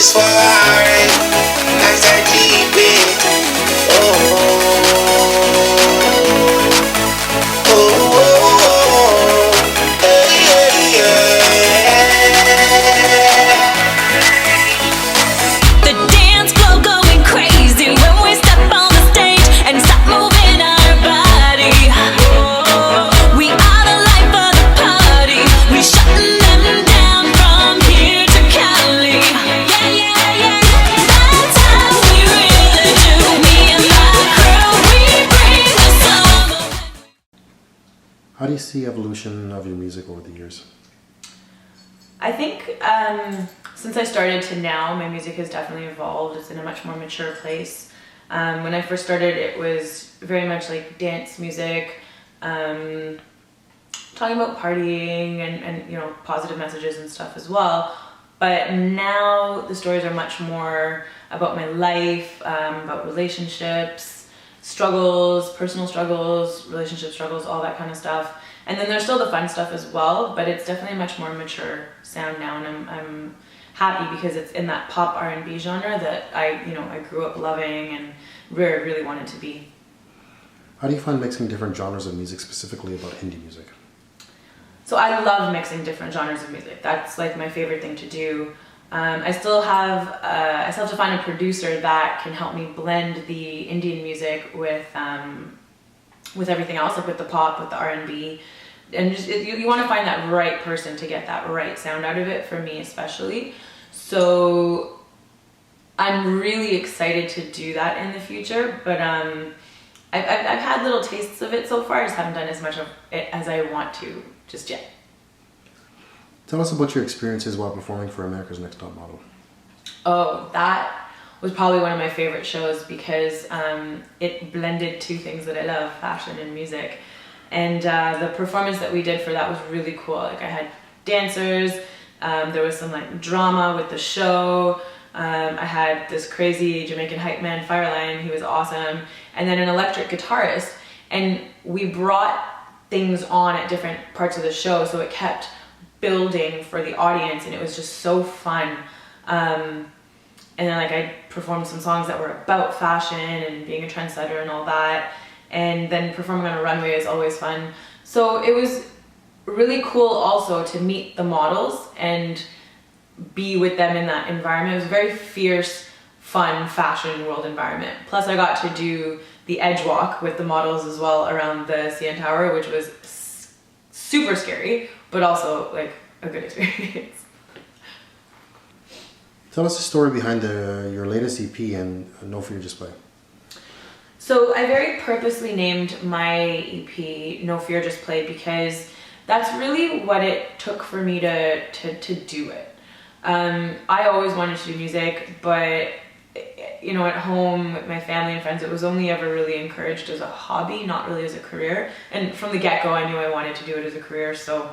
this Farahri as I keep it. Oh, oh, oh, oh, hey, yeah. The dance floor going crazy when we step on the stage and stop moving our body. We are the life of the party. We shutting them down from here to Cali. Yeah, yeah, yeah. That's how we really do. Me and my crew, we bring the song. How do you see evolution of your music over the years? I think since I started to now, my music has definitely evolved. It's in a much more mature place. When I first started, it was very much like dance music, talking about partying and you know, positive messages and stuff as well. But now the stories are much more about my life, about relationships, struggles, personal struggles, relationship struggles, all that kind of stuff. And then there's still the fun stuff as well, but it's definitely a much more mature sound now, and I'm happy because it's in that pop R&B genre that I grew up loving and really wanted to be. How do you find mixing different genres of music, specifically about indie music? So I love mixing different genres of music. That's like my favorite thing to do. I still have to find a producer that can help me blend the Indian music with everything else, like with the pop, with the R&B, and just you want to find that right person to get that right sound out of it, for me especially. So I'm really excited to do that in the future, but I've had little tastes of it so far. I just haven't done as much of it as I want to just yet. Tell us about your experiences while performing for America's Next Top Model. Oh, that was probably one of my favorite shows because it blended two things that I love, fashion and music. And the performance that we did for that was really cool. Like, I had dancers, there was some like drama with the show. I had this crazy Jamaican hype man, Farahri, he was awesome. And then an electric guitarist. And we brought things on at different parts of the show, so it kept building for the audience, and it was just so fun. And then like I performed some songs that were about fashion and being a trendsetter and all that. And then performing on a runway is always fun. So it was really cool also to meet the models and be with them in that environment. It was a very fierce, fun fashion world environment. Plus I got to do the edge walk with the models as well around the CN Tower, which was super scary, but also like a good experience. Tell us the story behind your latest EP and No Fear Just Play. So I very purposely named my EP No Fear Just Play because that's really what it took for me to do it. I always wanted to do music, but you know, at home with my family and friends, it was only ever really encouraged as a hobby, not really as a career. And from the get-go, I knew I wanted to do it as a career, so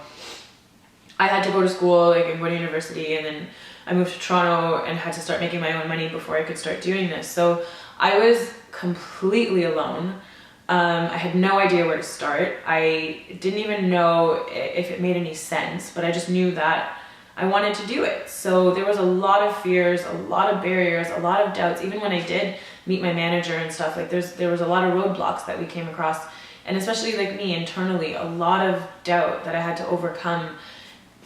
I had to go to school, like, and go to university, and then I moved to Toronto and had to start making my own money before I could start doing this. So I was completely alone. I had no idea where to start. I didn't even know if it made any sense, but I just knew that I wanted to do it. So there was a lot of fears, a lot of barriers, a lot of doubts. Even when I did meet my manager and stuff, like there was a lot of roadblocks that we came across, and especially like me internally, a lot of doubt that I had to overcome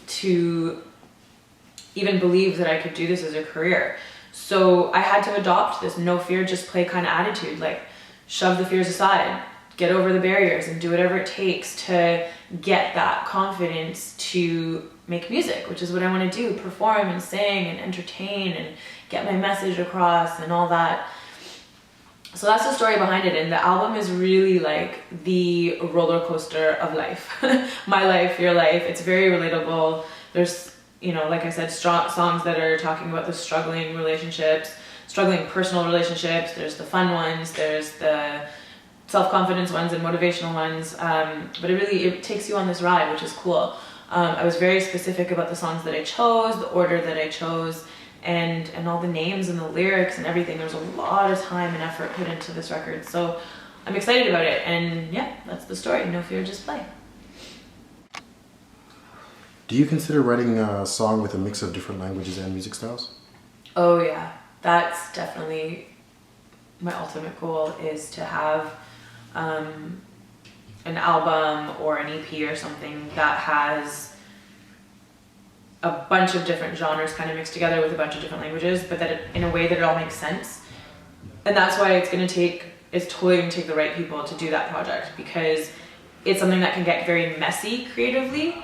to even believe that I could do this as a career. So I had to adopt this no fear, just play kind of attitude, like shove the fears aside, get over the barriers, and do whatever it takes to get that confidence to make music, which is what I want to do, perform and sing and entertain and get my message across and all that. So that's the story behind it, and the album is really like the roller coaster of life. My life, your life. It's very relatable. There's, you know, like I said, songs that are talking about the struggling relationships, struggling personal relationships. There's the fun ones, there's the self-confidence ones and motivational ones, but it takes you on this ride, which is cool. I was very specific about the songs that I chose, the order that I chose, and all the names and the lyrics and everything. There was a lot of time and effort put into this record, so I'm excited about it. And yeah, that's the story. No Fear, Just Play. Do you consider writing a song with a mix of different languages and music styles? Oh yeah, that's definitely my ultimate goal, is to have an album or an EP or something that has a bunch of different genres kind of mixed together with a bunch of different languages, but that in a way that it all makes sense. And that's why it's totally gonna take the right people to do that project, because it's something that can get very messy creatively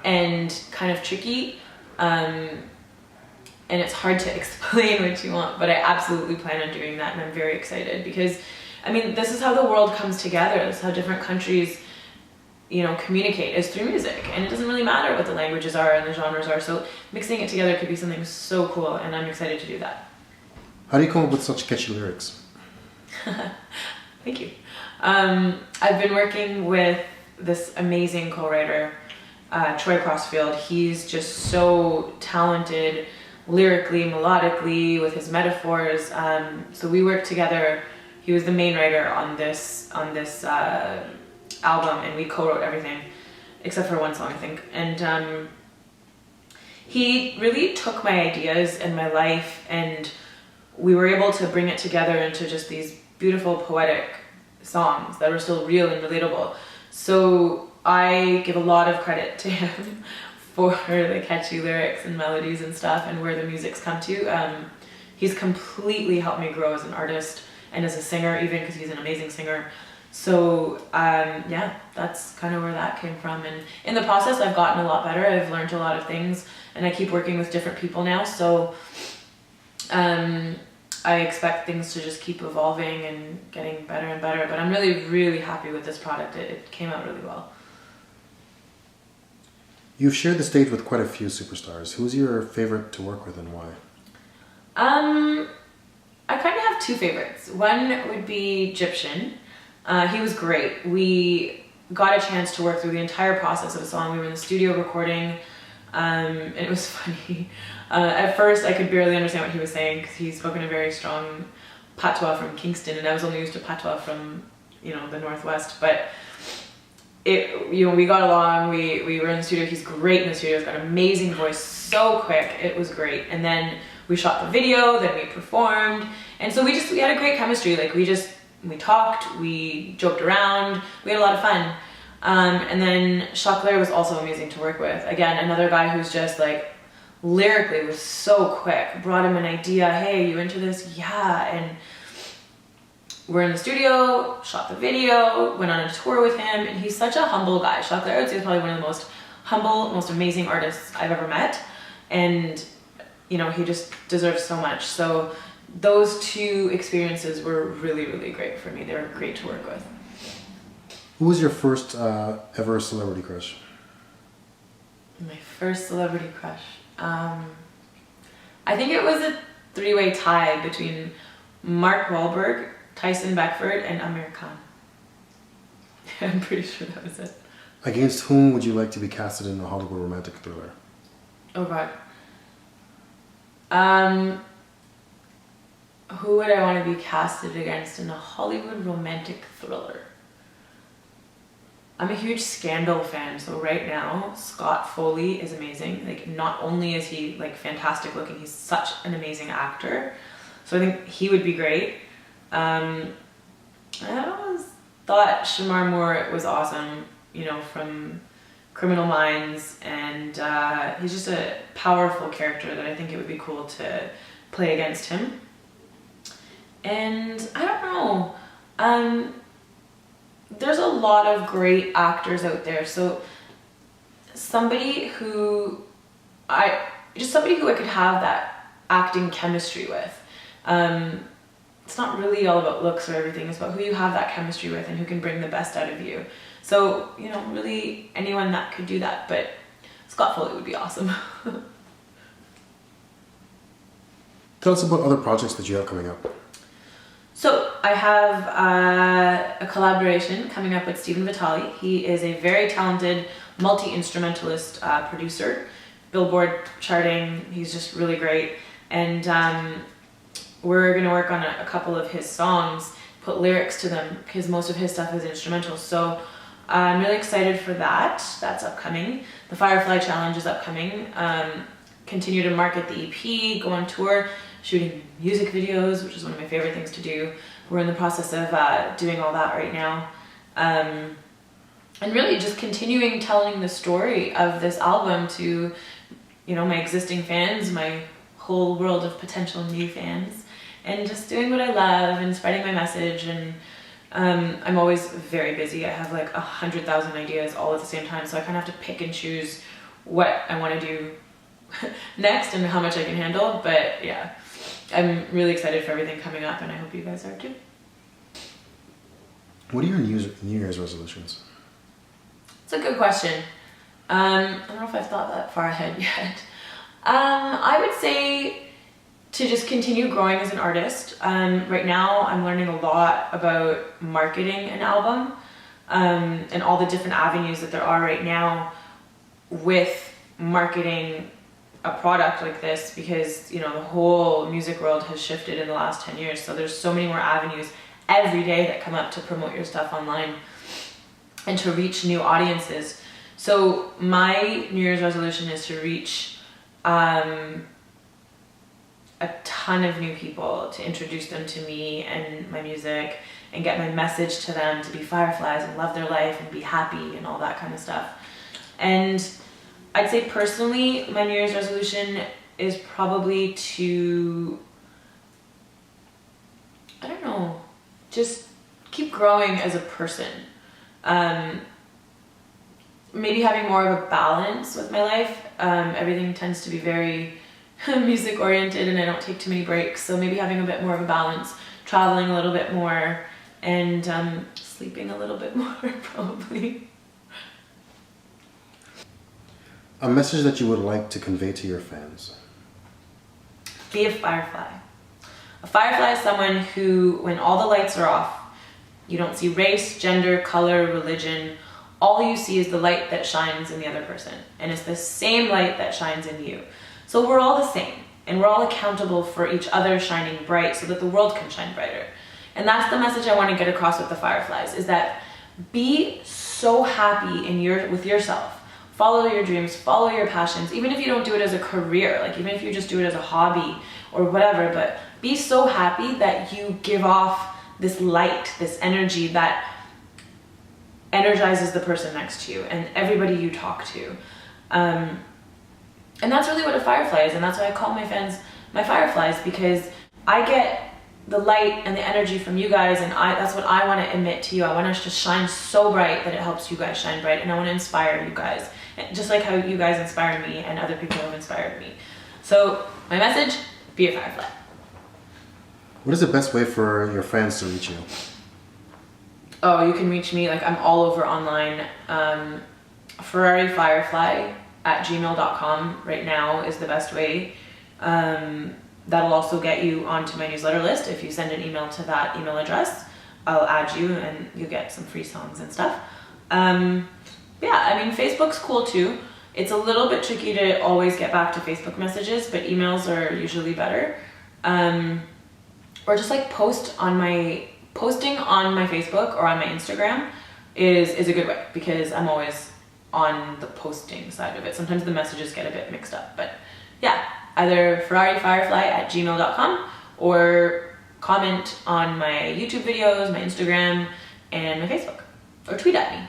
and kind of tricky. And it's hard to explain what you want, but I absolutely plan on doing that, and I'm very excited because, I mean, this is how the world comes together. This is how different countries, communicate, is through music, and it doesn't really matter what the languages are and the genres are. So mixing it together could be something so cool, and I'm excited to do that. How do you come up with such catchy lyrics? Thank you. I've been working with this amazing co-writer, Troy Crossfield. He's just so talented lyrically, melodically, with his metaphors. So we worked together. He was the main writer on this album, and we co-wrote everything except for one song, I think. And he really took my ideas and my life, and we were able to bring it together into just these beautiful poetic songs that were still real and relatable. So I give a lot of credit to him for the catchy lyrics and melodies and stuff, and where the music's come to. He's completely helped me grow as an artist and as a singer, even, because he's an amazing singer. So yeah, that's kind of where that came from. And in the process, I've gotten a lot better. I've learned a lot of things, and I keep working with different people now. So I expect things to just keep evolving and getting better and better. But I'm really, really happy with this product. It came out really well. You've shared the stage with quite a few superstars. Who's your favorite to work with, and why? I kind of have two favorites. One would be Egyptian. He was great. We got a chance to work through the entire process of a song. We were in the studio recording, and it was funny. At first, I could barely understand what he was saying, because he spoke in a very strong patois from Kingston, and I was only used to patois from, the Northwest. But we got along. We were in the studio. He's great in the studio. He's got an amazing voice, so quick. It was great. And then we shot the video, then we performed. And so we had a great chemistry. Like, we talked, we joked around, we had a lot of fun. And then Chocolair was also amazing to work with. Again, another guy who's just like, lyrically was so quick. Brought him an idea, hey, you into this? Yeah. And we're in the studio, shot the video, went on a tour with him, and he's such a humble guy. Chocolair, I would say, is probably one of the most humble, most amazing artists I've ever met. And, he just deserves so much. So those two experiences were really, really great for me. They were great to work with. Who was your first ever celebrity crush? My first celebrity crush. I think it was a three-way tie between Mark Wahlberg, Tyson Beckford, and Amir Khan. I'm pretty sure that was it. Against whom would you like to be casted in a Hollywood romantic thriller? Oh God. Who would I want to be casted against in a Hollywood romantic thriller? I'm a huge Scandal fan, so right now Scott Foley is amazing. Like, not only is he like fantastic looking, he's such an amazing actor. So I think he would be great. I always thought Shamar Moore was awesome, from Criminal Minds, and he's just a powerful character that I think it would be cool to play against him. And I don't know, there's a lot of great actors out there, so somebody who I could have that acting chemistry with. It's not really all about looks or everything, it's about who you have that chemistry with and who can bring the best out of you. So, really anyone that could do that, but Scott Foley would be awesome. Tell us about other projects that you have coming up. So I have a collaboration coming up with Stephen Vitale. He is a very talented multi-instrumentalist producer, Billboard charting. He's just really great. And we're going to work on a couple of his songs, put lyrics to them, because most of his stuff is instrumental. So I'm really excited for that. That's upcoming. The Firefly Challenge is upcoming. Continue to market the EP, go on tour, shooting music videos, which is one of my favorite things to do. We're in the process of doing all that right now. And really just continuing telling the story of this album to, you know, my existing fans, my whole world of potential new fans, and just doing what I love and spreading my message. And I'm always very busy. I have like 100,000 ideas all at the same time, so I kind of have to pick and choose what I want to do next and how much I can handle. But yeah, I'm really excited for everything coming up, and I hope you guys are too. What are your New Year's resolutions? It's a good question. I don't know if I've thought that far ahead yet. I would say to just continue growing as an artist. Right now I'm learning a lot about marketing an album, and all the different avenues that there are right now with marketing a product like this, because, you know, the whole music world has shifted in the last 10 years. So there's so many more avenues every day that come up to promote your stuff online and to reach new audiences. So my New Year's resolution is to reach a ton of new people, to introduce them to me and my music, and get my message to them to be fireflies and love their life and be happy and all that kind of stuff. And I'd say personally, my New Year's resolution is probably to, I don't know, just keep growing as a person. Maybe having more of a balance with my life. Everything tends to be very music oriented, and I don't take too many breaks. So maybe having a bit more of a balance, traveling a little bit more, and sleeping a little bit more probably. A message that you would like to convey to your fans? Be a firefly. A firefly is someone who, when all the lights are off, you don't see race, gender, color, religion. All you see is the light that shines in the other person. And it's the same light that shines in you. So we're all the same. And we're all accountable for each other shining bright so that the world can shine brighter. And that's the message I want to get across with the fireflies, is that be so happy with yourself. Follow your dreams, follow your passions, even if you don't do it as a career, like even if you just do it as a hobby or whatever, but be so happy that you give off this light, this energy that energizes the person next to you and everybody you talk to. And that's really what a firefly is, and that's why I call my fans my fireflies, because I get the light and the energy from you guys, and that's what I want to emit to you. I want us to shine so bright that it helps you guys shine bright, and I want to inspire you guys, just like how you guys inspire me and other people have inspired me. So my message, be a firefly. What is the best way for your fans to reach you? Oh, you can reach me, like I'm all over online. FarahriFirefly@gmail.com right now is the best way. That'll also get you onto my newsletter list. If you send an email to that email address, I'll add you and you'll get some free songs and stuff. Yeah, I mean, Facebook's cool too. It's a little bit tricky to always get back to Facebook messages, but emails are usually better. Or just like posting on my Facebook or on my Instagram is a good way, because I'm always on the posting side of it. Sometimes the messages get a bit mixed up, but yeah, either FarahriFirefly@gmail.com or comment on my YouTube videos, my Instagram, and my Facebook, or tweet at me.